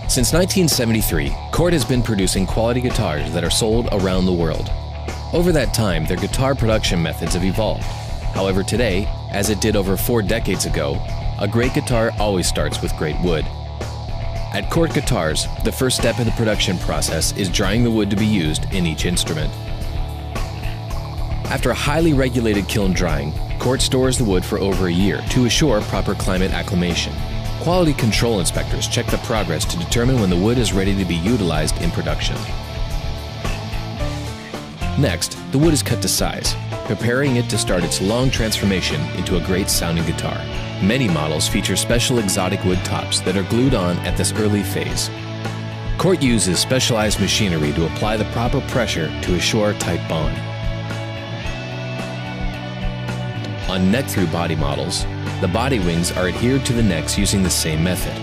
Since 1973, Cort has been producing quality guitars that are sold around the world. Over that time, their guitar production methods have evolved. However, today, as it did over 4 decades ago, a great guitar always starts with great wood. At Cort Guitars, the first step in the production process is drying the wood to be used in each instrument. After a highly regulated kiln drying, Cort stores the wood for over a year to assure proper climate acclimation. Quality control inspectors check the progress to determine when the wood is ready to be utilized in production. Next, the wood is cut to size, preparing it to start its long transformation into a great sounding guitar. Many models feature special exotic wood tops that are glued on at this early phase. Cort uses specialized machinery to apply the proper pressure to assure a tight bond. On neck-through body models, the body wings are adhered to the necks using the same method.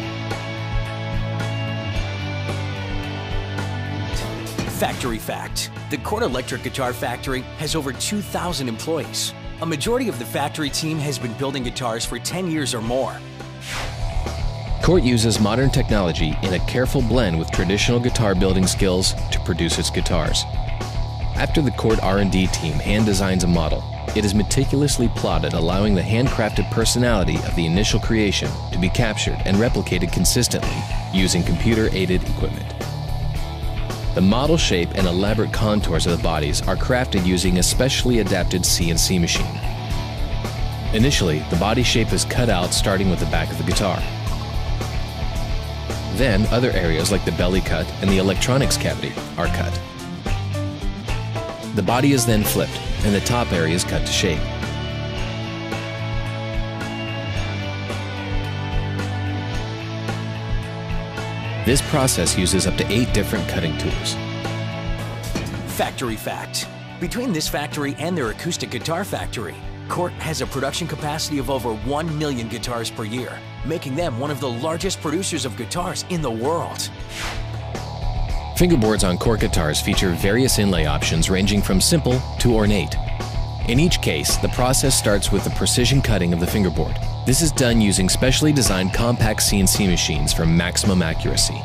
Factory fact: the Cort electric guitar factory has over 2,000 employees. A majority of the factory team has been building guitars for 10 years or more. Cort uses modern technology in a careful blend with traditional guitar building skills to produce its guitars. After the Cort R&D team hand designs a model, it is meticulously plotted, allowing the handcrafted personality of the initial creation to be captured and replicated consistently using computer-aided equipment. The model shape and elaborate contours of the bodies are crafted using a specially adapted CNC machine. Initially, the body shape is cut out starting with the back of the guitar. Then, other areas like the belly cut and the electronics cavity are cut. The body is then flipped, and the top area is cut to shape. This process uses up to 8 different cutting tools. Factory fact: between this factory and their acoustic guitar factory, Cort has a production capacity of over 1 million guitars per year, making them one of the largest producers of guitars in the world. Fingerboards on Cort guitars feature various inlay options ranging from simple to ornate. In each case, the process starts with the precision cutting of the fingerboard. This is done using specially designed compact CNC machines for maximum accuracy.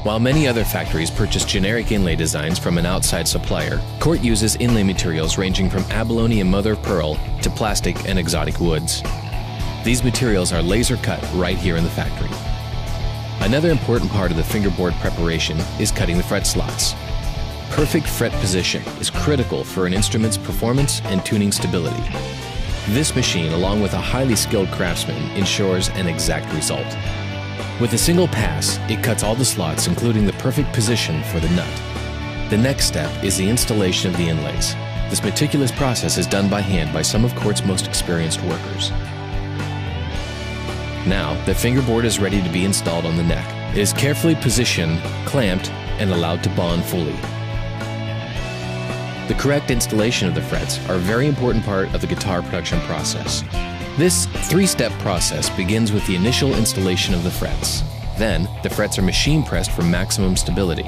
While many other factories purchase generic inlay designs from an outside supplier, Cort uses inlay materials ranging from abalone and mother of pearl to plastic and exotic woods. These materials are laser cut right here in the factory. Another important part of the fingerboard preparation is cutting the fret slots. Perfect fret position is critical for an instrument's performance and tuning stability. This machine, along with a highly skilled craftsman, ensures an exact result. With a single pass, it cuts all the slots, including the perfect position for the nut. The next step is the installation of the inlays. This meticulous process is done by hand by some of Cort's most experienced workers. Now, the fingerboard is ready to be installed on the neck. It is carefully positioned, clamped, and allowed to bond fully. The correct installation of the frets are a very important part of the guitar production process. This 3-step process begins with the initial installation of the frets. Then, the frets are machine pressed for maximum stability.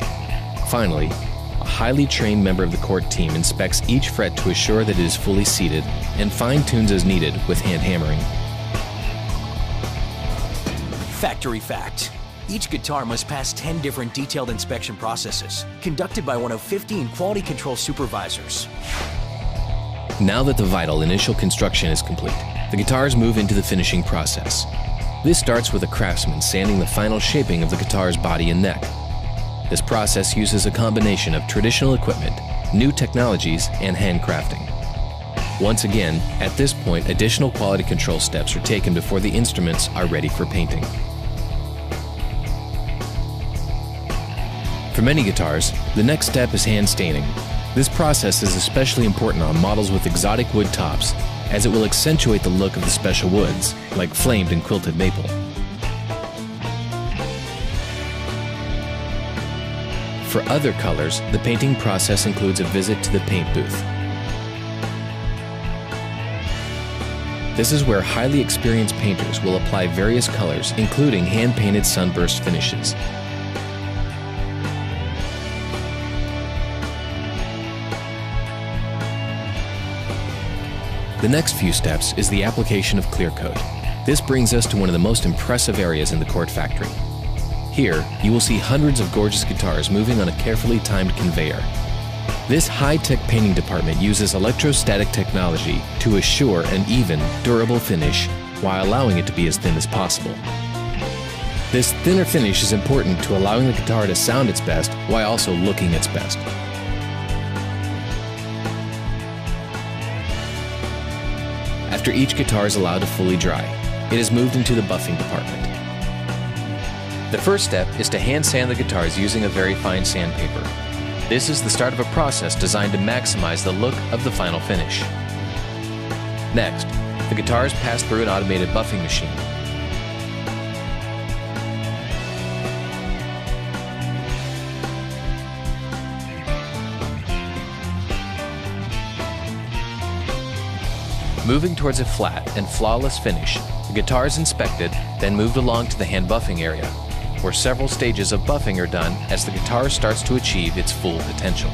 Finally, a highly trained member of the Cort team inspects each fret to assure that it is fully seated and fine-tunes as needed with hand hammering. Factory fact: each guitar must pass 10 different detailed inspection processes, conducted by one of 15 quality control supervisors. Now that the vital initial construction is complete, the guitars move into the finishing process. This starts with a craftsman sanding the final shaping of the guitar's body and neck. This process uses a combination of traditional equipment, new technologies, and handcrafting. Once again, at this point, additional quality control steps are taken before the instruments are ready for painting. For many guitars, the next step is hand staining. This process is especially important on models with exotic wood tops, as it will accentuate the look of the special woods, like flamed and quilted maple. For other colors, the painting process includes a visit to the paint booth. This is where highly experienced painters will apply various colors, including hand-painted sunburst finishes. The next few steps is the application of clear coat. This brings us to one of the most impressive areas in the Cort factory. Here, you will see hundreds of gorgeous guitars moving on a carefully timed conveyor. This high-tech painting department uses electrostatic technology to assure an even, durable finish while allowing it to be as thin as possible. This thinner finish is important to allowing the guitar to sound its best while also looking its best. After each guitar is allowed to fully dry, it is moved into the buffing department. The first step is to hand sand the guitars using a very fine sandpaper. This is the start of a process designed to maximize the look of the final finish. Next, the guitars pass through an automated buffing machine. Moving towards a flat and flawless finish, the guitar is inspected, then moved along to the hand buffing area, where several stages of buffing are done as the guitar starts to achieve its full potential.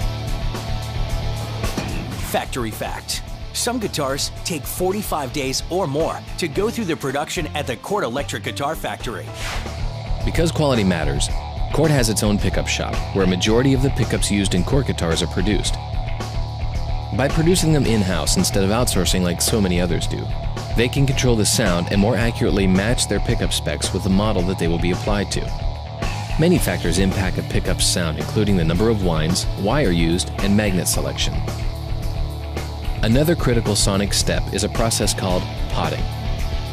Factory fact. Some guitars take 45 days or more to go through the production at the Cort electric guitar factory. Because quality matters, Cort has its own pickup shop, where a majority of the pickups used in Cort guitars are produced. By producing them in-house instead of outsourcing like so many others do, they can control the sound and more accurately match their pickup specs with the model that they will be applied to. Many factors impact a pickup's sound, including the number of winds, wire used, and magnet selection. Another critical sonic step is a process called potting.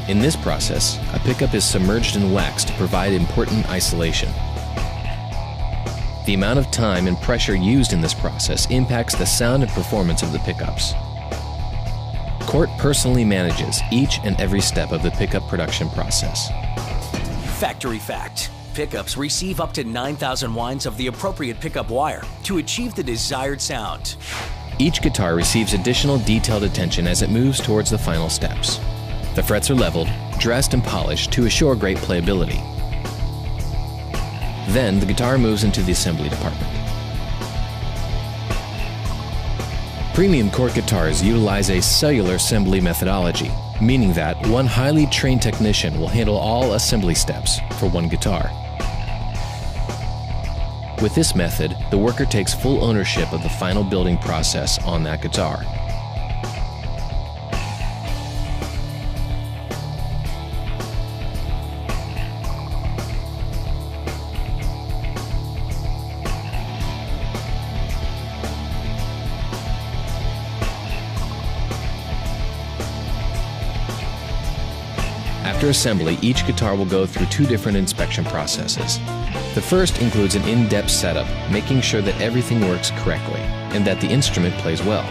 In this process, a pickup is submerged in wax to provide important isolation. The amount of time and pressure used in this process impacts the sound and performance of the pickups. Cort personally manages each and every step of the pickup production process. Factory fact. Pickups receive up to 9,000 winds of the appropriate pickup wire to achieve the desired sound. Each guitar receives additional detailed attention as it moves towards the final steps. The frets are leveled, dressed, and polished to assure great playability. Then the guitar moves into the assembly department. Premium Cort guitars utilize a cellular assembly methodology, meaning that one highly trained technician will handle all assembly steps for one guitar. With this method, the worker takes full ownership of the final building process on that guitar. After assembly, each guitar will go through two different inspection processes. The first includes an in-depth setup, making sure that everything works correctly and that the instrument plays well.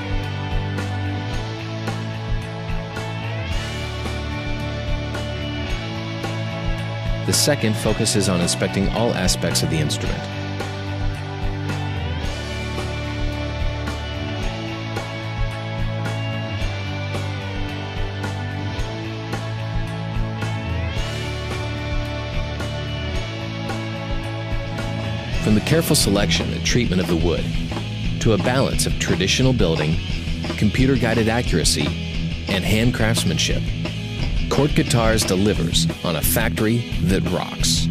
The second focuses on inspecting all aspects of the instrument. From the careful selection and treatment of the wood, to a balance of traditional building, computer-guided accuracy, and hand craftsmanship, Cort Guitars delivers on a factory that rocks.